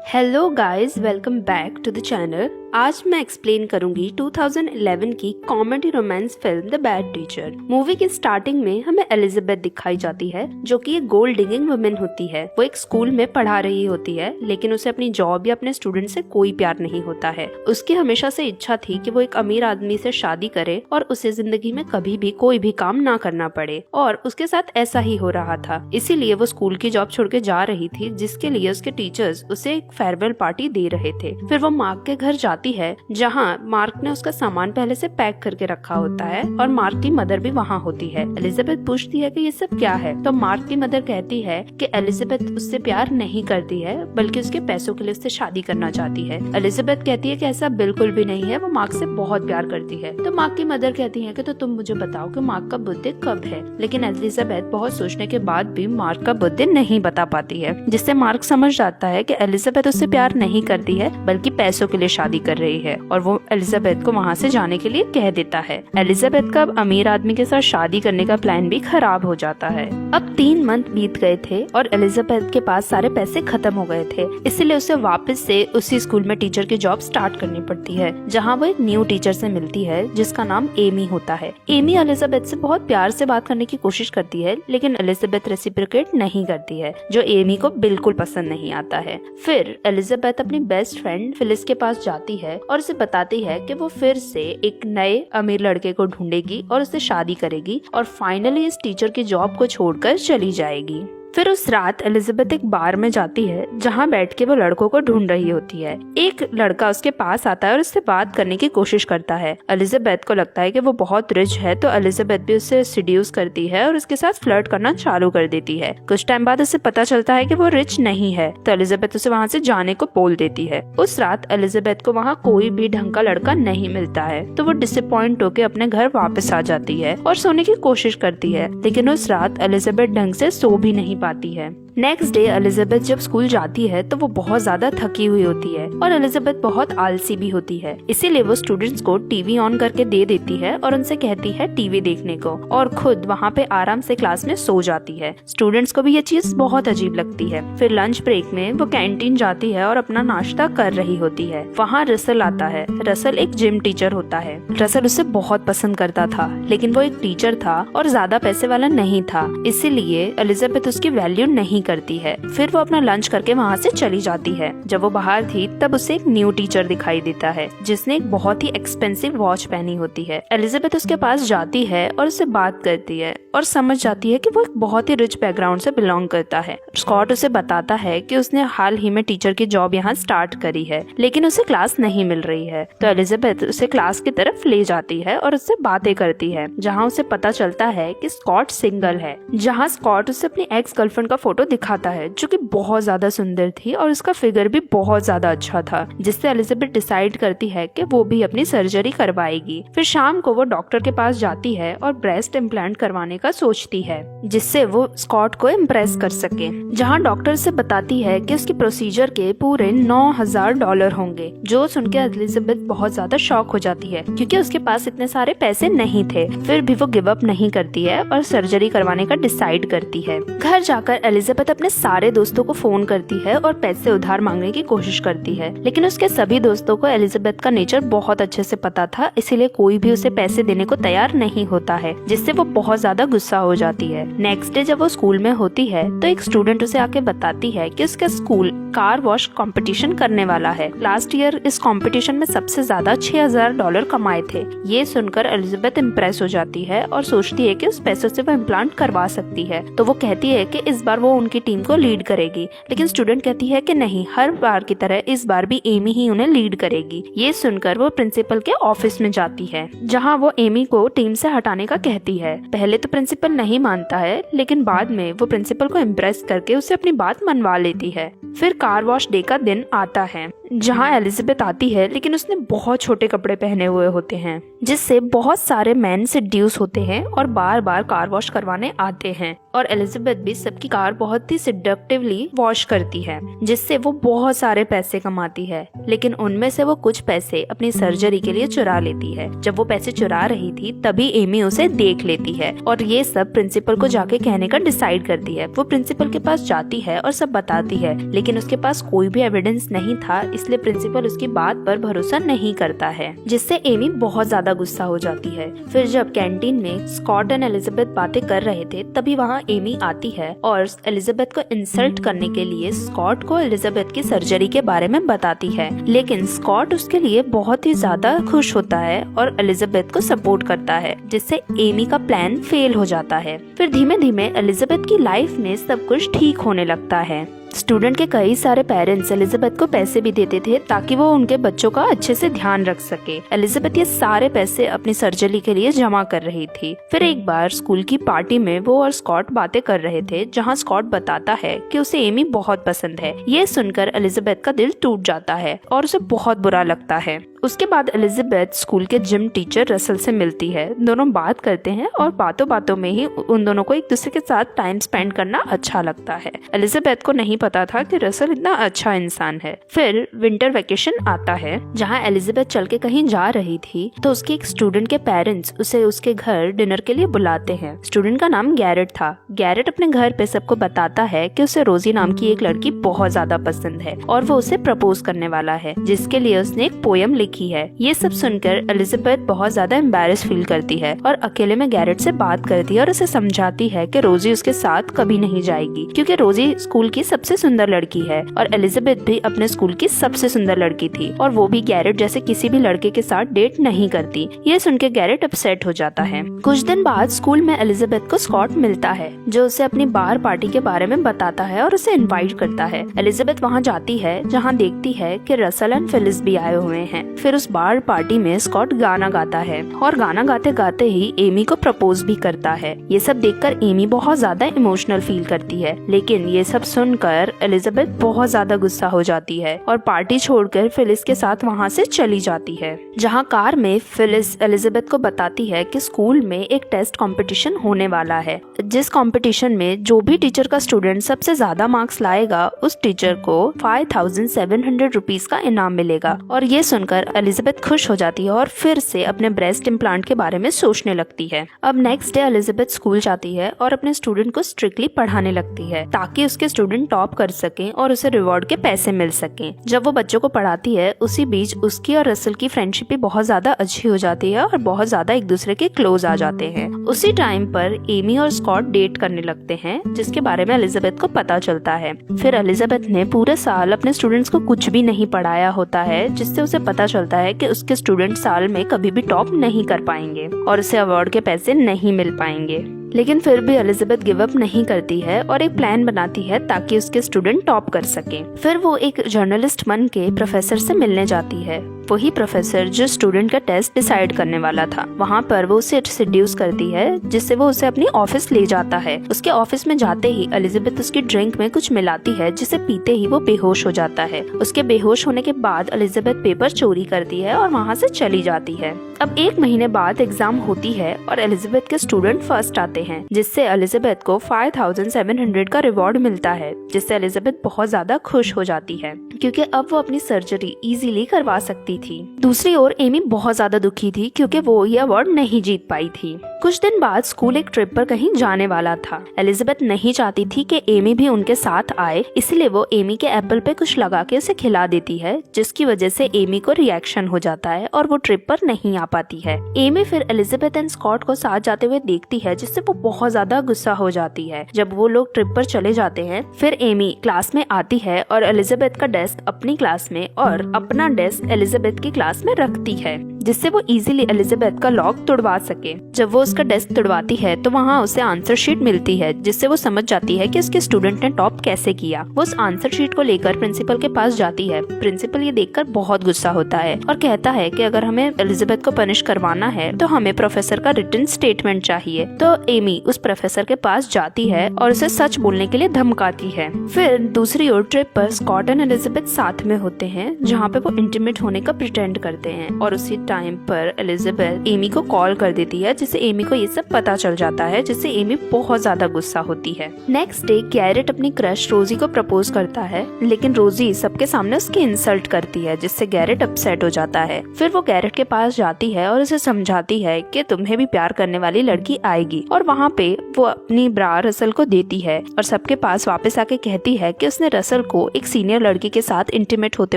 Hello guys, welcome back to the channel. आज मैं explain करूंगी 2011 की comedy romance film the bad teacher. Movie की स्टार्टिंग में हमें एलिजाबेथ दिखाई जाती है, जो कि एक गोल्ड डिगिंग वुमेन होती है। वो एक स्कूल में पढ़ा रही होती है, लेकिन उसे अपनी जॉब या अपने स्टूडेंट से कोई प्यार नहीं होता है। उसकी हमेशा से इच्छा थी कि वो एक अमीर आदमी से शादी करे और उसे जिंदगी में कभी भी कोई भी काम ना करना पड़े, और उसके साथ ऐसा ही हो रहा था। इसीलिए वो स्कूल की जॉब छोड़ के जा रही थी, जिसके लिए उसके टीचर्स उसे एक फेयरवेल पार्टी दे रहे थे। फिर वो मार्क के घर जाती है, जहाँ मार्क ने उसका सामान पहले से पैक करके रखा होता है और मार्क की मदर भी वहाँ होती है। एलिजाबेथ पूछती है कि ये सब क्या है, तो मार्क की मदर कहती है कि एलिजाबेथ उससे प्यार नहीं करती है, बल्कि उसके पैसों के लिए उससे शादी करना चाहती है। एलिजाबेथ कहती है कि ऐसा बिल्कुल भी नहीं है, वो मार्क से बहुत प्यार करती है। तो मार्क की मदर कहती है कि तो तुम मुझे बताओ कि मार्क का बर्थडे कब है। लेकिन एलिजाबेथ बहुत सोचने के बाद भी मार्क का बर्थडे नहीं बता पाती है, जिससे मार्क समझ जाता है कि एलिजाबेथ उससे प्यार नहीं करती है, बल्कि पैसों के लिए शादी कर रही है, और वो एलिजाबेथ को वहाँ से जाने के लिए कह देता है। एलिजाबेथ का अमीर आदमी के साथ शादी करने का प्लान भी खराब हो जाता है। अब 3 मंथ बीत गए थे और एलिजाबेथ के पास सारे पैसे खत्म हो गए थे, इसलिए उसे वापस से उसी स्कूल में टीचर की जॉब स्टार्ट करनी पड़ती है, जहाँ वो एक न्यू टीचर से मिलती है जिसका नाम एमी होता है। एमी एलिजाबेथ से बहुत प्यार से बात करने की कोशिश करती है, लेकिन एलिजाबेथ रेसिप्रोकेट नहीं करती है, जो एमी को बिल्कुल पसंद नहीं आता है। फिर एलिजाबेथ अपनी बेस्ट फ्रेंड फिलिस के पास जाती है और उसे बताती है कि वो फिर से एक नए अमीर लड़के को ढूंढेगी और उससे शादी करेगी, और फाइनली इस टीचर की जॉब को छोड़कर चली जाएगी। फिर उस रात एलिजाबेथ एक बार में जाती है, जहाँ बैठ के वो लड़कों को ढूंढ रही होती है। एक लड़का उसके पास आता है और उससे बात करने की कोशिश करता है। एलिजाबेथ को लगता है कि वो बहुत रिच है, तो एलिजाबेथ भी उससे सीड्यूस करती है और उसके साथ फ्लर्ट करना चालू कर देती है। कुछ टाइम बाद उसे पता चलता है कि वो रिच नहीं है, तो एलिजाबेथ उसे वहाँ से जाने को बोल देती है। उस रात एलिजाबेथ को वहाँ कोई भी ढंग का लड़का नहीं मिलता है, तो वो डिसअपॉइंट होकर अपने घर वापस आ जाती है और सोने की कोशिश करती है, लेकिन उस रात एलिजाबेथ ढंग से सो भी नहीं पाती है। नेक्स्ट डे एलिजाबेथ जब स्कूल जाती है तो वो बहुत ज्यादा थकी हुई होती है, और एलिजाबेथ बहुत आलसी भी होती है, इसीलिए वो स्टूडेंट्स को टीवी ऑन करके दे देती है और उनसे कहती है टीवी देखने को, और खुद वहाँ पे आराम से क्लास में सो जाती है। स्टूडेंट्स को भी ये चीज बहुत अजीब लगती है। फिर लंच ब्रेक में वो कैंटीन जाती है और अपना नाश्ता कर रही होती है। वहाँ रसल आता है। रसल एक जिम टीचर होता है। रसल उसे बहुत पसंद करता था, लेकिन वो एक टीचर था और ज्यादा पैसे वाला नहीं था, इसीलिए एलिजाबेथ उसकी वैल्यू नहीं करती है। फिर वो अपना लंच करके वहाँ से चली जाती है। जब वो बाहर थी तब उसे एक न्यू टीचर दिखाई देता है, जिसने एक बहुत ही एक्सपेंसिव वॉच पहनी होती है। एलिजाबेथ उसके पास जाती है और उससे बात करती है और समझ जाती है कि वो एक बहुत ही रिच बैकग्राउंड से बिलोंग करता है। स्कॉट उसे बताता है कि उसने हाल ही में टीचर की जॉब यहाँ स्टार्ट करी है, लेकिन उसे क्लास नहीं मिल रही है। तो एलिजाबेथ उसे क्लास की तरफ ले जाती है और उससे बातें करती है, जहाँ उसे पता चलता है कि स्कॉट सिंगल है। जहाँ स्कॉट उसे अपनी एक्स गर्लफ्रेंड का फोटो दिखाता है, जो कि बहुत ज्यादा सुंदर थी और उसका फिगर भी बहुत ज्यादा अच्छा था, जिससे एलिजाबेथ डिसाइड करती है कि वो भी अपनी सर्जरी करवाएगी। फिर शाम को वो डॉक्टर के पास जाती है और ब्रेस्ट इम्प्लांट करवाने का सोचती है, जिससे वो स्कॉट को इम्प्रेस कर सके। जहाँ डॉक्टर से बताती है कि उसकी प्रोसीजर के पूरे $9,000 होंगे, जो सुनकर एलिजाबेथ बहुत ज्यादा शॉक हो जाती है, क्योंकि उसके पास इतने सारे पैसे नहीं थे। फिर भी वो गिव अप नहीं करती है और सर्जरी करवाने का डिसाइड करती है। घर जाकर एलिजाबेथ अपने सारे दोस्तों को फोन करती है और पैसे उधार मांगने की कोशिश करती है, लेकिन उसके सभी दोस्तों को एलिजाबेथ का नेचर बहुत अच्छे से पता था, इसीलिए कोई भी उसे पैसे देने को तैयार नहीं होता है, जिससे वो बहुत ज्यादा गुस्सा हो जाती है। नेक्स्ट डे जब वो स्कूल में होती है तो एक स्टूडेंट उसे आके बताती है कि उसका स्कूल कार वॉश कंपटीशन करने वाला है। लास्ट ईयर इस कंपटीशन में सबसे ज्यादा $6,000 कमाए थे। ये सुनकर एलिजाबेथ इम्प्रेस हो जाती है और सोचती है कि उस पैसों से वो इम्प्लांट करवा सकती है। तो वो कहती है कि इस बार वो उनकी टीम को लीड करेगी, लेकिन स्टूडेंट कहती है कि नहीं, हर बार की तरह इस बार भी एमी ही उन्हें लीड करेगी। ये सुनकर वो प्रिंसिपल के ऑफिस में जाती है, जहाँ वो एमी को टीम से हटाने का कहती है। पहले तो प्रिंसिपल नहीं मानता है, लेकिन बाद में वो प्रिंसिपल को इम्प्रेस करके उसे अपनी बात मनवा लेती है। फिर कार वॉश डे का दिन आता है, जहाँ एलिजाबेथ आती है, लेकिन उसने बहुत छोटे कपड़े पहने हुए होते हैं, जिससे बहुत सारे मैन सेड्यूस होते हैं और बार बार कार वॉश करवाने आते हैं और एलिजाबेथ भी सबकी कार बहुत ही सिडक्टिवली वॉश करती है, जिससे वो बहुत सारे पैसे कमाती है। लेकिन उनमें से वो कुछ पैसे अपनी सर्जरी के लिए चुरा लेती है। जब वो पैसे चुरा रही थी तभी एमी उसे देख लेती है और ये सब प्रिंसिपल को जाके कहने का डिसाइड करती है। वो प्रिंसिपल के पास जाती है और सब बताती है, लेकिन उसके पास कोई भी एविडेंस नहीं था, इसलिए प्रिंसिपल उसकी बात पर भरोसा नहीं करता है, जिससे एमी बहुत ज्यादा गुस्सा हो जाती है। फिर जब कैंटीन में स्कॉट एंड एलिजाबेथ बातें कर रहे थे तभी वहाँ एमी आती है और एलिजाबेथ को इंसल्ट करने के लिए स्कॉट को एलिजाबेथ की सर्जरी के बारे में बताती है। लेकिन स्कॉट उसके लिए बहुत ही ज्यादा खुश होता है और एलिजाबेथ को सपोर्ट करता है, जिससे एमी का प्लान फेल हो जाता है। फिर धीमे धीमे एलिजाबेथ की लाइफ में सब कुछ ठीक होने लगता है। स्टूडेंट के कई सारे पेरेंट्स एलिजाबेथ को पैसे भी देते थे ताकि वो उनके बच्चों का अच्छे से ध्यान रख सके। एलिजाबेथ ये सारे पैसे अपनी सर्जरी के लिए जमा कर रही थी। फिर एक बार स्कूल की पार्टी में वो और स्कॉट बातें कर रहे थे, जहां स्कॉट बताता है कि उसे एमी बहुत पसंद है। ये सुनकर एलिजाबेथ का दिल टूट जाता है और उसे बहुत बुरा लगता है। उसके बाद एलिजाबेथ स्कूल के जिम टीचर रसल से मिलती है। दोनों बात करते हैं और बातों बातों में ही उन दोनों को एक दूसरे के साथ टाइम स्पेंड करना अच्छा लगता है। एलिजाबेथ को नहीं पता था कि रसल इतना अच्छा इंसान है। फिर विंटर वेकेशन आता है, जहां एलिजाबेथ चल के कहीं जा रही थी तो उसके एक स्टूडेंट के पेरेंट्स उसे उसके घर डिनर के लिए बुलाते हैं। स्टूडेंट का नाम गैरेट था। गैरेट अपने घर पे सबको बताता है कि उसे रोजी नाम की एक लड़की बहुत ज्यादा पसंद है और वो उसे प्रपोज करने वाला है, जिसके लिए उसने एक पोयम लिखी है। ये सब सुनकर एलिजाबेथ बहुत ज्यादा एम्बैरेस फील करती है और अकेले में गैरेट से बात करती है और उसे समझाती है कि रोजी उसके साथ कभी नहीं जाएगी, क्योंकि रोजी स्कूल की सबसे सुंदर लड़की है और एलिजाबेथ भी अपने स्कूल की सबसे सुंदर लड़की थी और वो भी गैरेट जैसे किसी भी लड़के के साथ डेट नहीं करती। ये सुनकर गैरेट अपसेट हो जाता है। कुछ दिन बाद स्कूल में एलिजाबेथ को स्कॉट मिलता है, जो उसे अपनी बार पार्टी के बारे में बताता है और उसे इनवाइट करता है। एलिजाबेथ वहाँ जाती है, जहाँ देखती है कि रसल एंड फिलिस भी आए हुए हैं। फिर उस बार पार्टी में स्कॉट गाना गाता है और गाना गाते गाते ही एमी को प्रपोज भी करता है। ये सब देखकर एमी बहुत ज्यादा इमोशनल फील करती है, लेकिन ये सब सुनकर एलिजाबेथ बहुत ज्यादा गुस्सा हो जाती है और पार्टी छोड़कर फिलिस के साथ वहाँ से चली जाती है। जहाँ कार में फिलिस एलिजाबेथ को बताती है कि स्कूल में एक टेस्ट कंपटीशन होने वाला है, जिस कंपटीशन में जो भी टीचर का स्टूडेंट सबसे ज्यादा मार्क्स लाएगा उस टीचर को 5700 रुपीज का इनाम मिलेगा। और ये सुनकर एलिजाबेथ खुश हो जाती है और फिर से अपने ब्रेस्ट इम्प्लांट के बारे में सोचने लगती है। अब नेक्स्ट डे एलिजाबेथ स्कूल जाती है और अपने स्टूडेंट को स्ट्रिक्टली पढ़ाने लगती है ताकि उसके स्टूडेंट टॉप कर सकें और उसे रिवॉर्ड के पैसे मिल सकें। जब वो बच्चों को पढ़ाती है उसी बीच उसकी और रसल की फ्रेंडशिप भी बहुत ज्यादा अच्छी हो जाती है और बहुत ज्यादा एक दूसरे के क्लोज आ जाते हैं। उसी टाइम पर एमी और स्कॉट डेट करने लगते हैं, जिसके बारे में एलिजाबेथ को पता चलता है। फिर एलिजाबेथ ने पूरे साल अपने स्टूडेंट्स को कुछ भी नहीं पढ़ाया होता है, जिससे उसे पता चलता है कि उसके स्टूडेंट साल में कभी भी टॉप नहीं कर पाएंगे और उसे अवार्ड के पैसे नहीं मिल पाएंगे। लेकिन फिर भी एलिजाबेथ गिव अप नहीं करती है और एक प्लान बनाती है ताकि उसके स्टूडेंट टॉप कर सके। फिर वो एक जर्नलिस्ट बन के प्रोफेसर से मिलने जाती है, वही प्रोफेसर जो स्टूडेंट का टेस्ट डिसाइड करने वाला था। वहाँ पर वो उसे सेड्यूस करती है, जिससे वो उसे अपनी ऑफिस ले जाता है। उसके ऑफिस में जाते ही एलिजाबेथ उसकी ड्रिंक में कुछ मिलाती है, जिसे पीते ही वो बेहोश हो जाता है। उसके बेहोश होने के बाद एलिजाबेथ पेपर चोरी करती है और वहाँ से चली जाती है। अब 1 महीने बाद एग्जाम होती है और एलिजाबेथ के स्टूडेंट फर्स्ट आते हैं, जिससे एलिजाबेथ को 5700 का रिवॉर्ड मिलता है, जिससे एलिजाबेथ बहुत ज्यादा खुश हो जाती है क्योंकि अब वो अपनी सर्जरी इजीली करवा सकती थी। दूसरी ओर एमी बहुत ज्यादा दुखी थी क्योंकि वो ये अवार्ड नहीं जीत पाई थी। कुछ दिन बाद स्कूल एक ट्रिप पर कहीं जाने वाला था। एलिजाबेथ नहीं चाहती थी कि एमी भी उनके साथ आए, इसलिए वो एमी के एप्पल पे कुछ लगा के उसे खिला देती है, जिसकी वजह से एमी को रिएक्शन हो जाता है और वो ट्रिप पर नहीं आ पाती है। एमी फिर एलिजाबेथ एंड स्कॉट को साथ जाते हुए देखती है, जिससे वो बहुत ज्यादा गुस्सा हो जाती है। जब वो लोग ट्रिप पर चले जाते हैं, फिर एमी क्लास में आती है और एलिजाबेथ का डेस्क अपनी क्लास में और अपना डेस्क एलिजाबेथ की क्लास में रखती है, जिससे वो इजीली एलिजाबेथ का लॉक तोड़वा सके। जब वो उसका डेस्क तोड़वाती है तो वहाँ उसे आंसर शीट मिलती है, जिससे वो समझ जाती है कि उसके स्टूडेंट ने टॉप कैसे किया। वो उस आंसर शीट को लेकर प्रिंसिपल के पास जाती है। प्रिंसिपल ये देखकर बहुत गुस्सा होता है और कहता है कि अगर हमें एलिजाबेथ को पनिश करवाना है तो हमें प्रोफेसर का रिटन स्टेटमेंट चाहिए। तो एमी उस प्रोफेसर के पास जाती है और उसे सच बोलने के लिए धमकाती है। फिर दूसरी ओर ट्रिप पर स्कॉट एंड एलिजाबेथ साथ में होते हैं, जहाँ पे वो इंटीमेट होने का प्रिटेंड करते हैं और उसी टाइम पर एलिजाबेथ एमी को कॉल कर देती है, जिससे एमी को ये सब पता चल जाता है, जिससे एमी बहुत ज्यादा गुस्सा होती है। नेक्स्ट डे गैरेट अपनी क्रश रोजी को प्रपोज करता है, लेकिन रोजी सबके सामने उसकी इंसल्ट करती है, जिससे गैरेट अपसेट हो जाता है। फिर वो गैरेट के पास जाती है और उसे समझाती है कि तुम्हें भी प्यार करने वाली लड़की आएगी, और वहाँ पे वो अपनी ब्रा रसल को देती है और सबके पास वापस आके कहती है कि उसने रसल को एक सीनियर लड़की के साथ इंटीमेट होते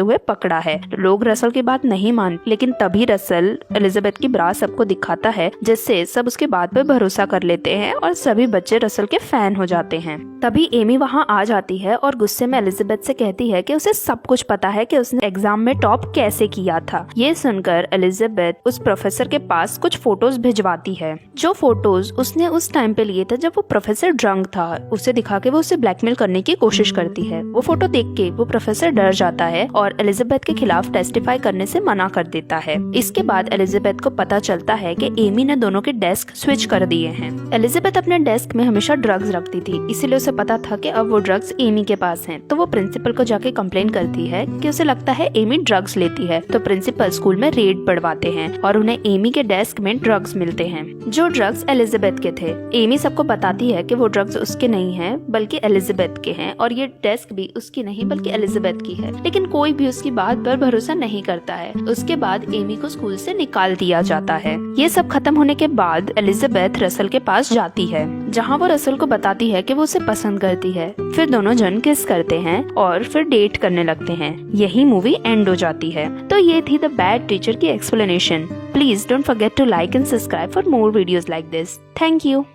हुए पकड़ा है। लोग रसल की बात नहीं मानते, लेकिन तभी रसल एलिजाबेथ की ब्रा सबको दिखाता है, जिससे सब उसके बात पे भरोसा कर लेते हैं और सभी बच्चे रसल के फैन हो जाते हैं। तभी एमी वहाँ आ जाती है और गुस्से में एलिजाबेथ से कहती है कि उसे सब कुछ पता है कि उसने एग्जाम में टॉप कैसे किया था। ये सुनकर एलिजाबेथ उस प्रोफेसर के पास कुछ फोटोज भिजवाती है, जो फोटोज उसने उस टाइम पे लिए थे जब वो प्रोफेसर ड्रंक था। उसे दिखा के वो उसे ब्लैकमेल करने की कोशिश करती है। वो फोटो देख के वो प्रोफेसर डर जाता है और एलिजाबेथ के खिलाफ टेस्टिफाई करने से मना कर देता है। इसके बाद एलिजाबेथ को पता चलता है कि एमी ने दोनों के डेस्क स्विच कर दिए हैं। एलिजाबेथ अपने डेस्क में हमेशा ड्रग्स रखती थी, इसीलिए उसे पता था कि अब वो ड्रग्स एमी के पास हैं। तो वो प्रिंसिपल को जाके कंप्लेन करती है कि उसे लगता है एमी ड्रग्स लेती है। तो प्रिंसिपल स्कूल में रेड पड़वाते हैं और उन्हें एमी के डेस्क में ड्रग्स मिलते हैं, जो ड्रग्स एलिजाबेथ के थे। एमी सबको बताती है कि वो ड्रग्स उसके नहीं हैं बल्कि एलिजाबेथ के हैं, और ये डेस्क भी उसकी नहीं बल्कि एलिजाबेथ की है। लेकिन कोई भी उसकी बात पर भरोसा नहीं करता है। उसके बाद एमी को स्कूल से निकाल दिया जाता है। ये सब खत्म होने के बाद एलिजाबेथ रसल के पास जाती है, जहाँ वो रसल को बताती है कि वो उसे पसंद करती है। फिर दोनों जन किस करते हैं और फिर डेट करने लगते हैं। यही मूवी एंड हो जाती है। तो ये थी द बैड टीचर की explanation. Please don't forget to like and subscribe for more videos like this. Thank you.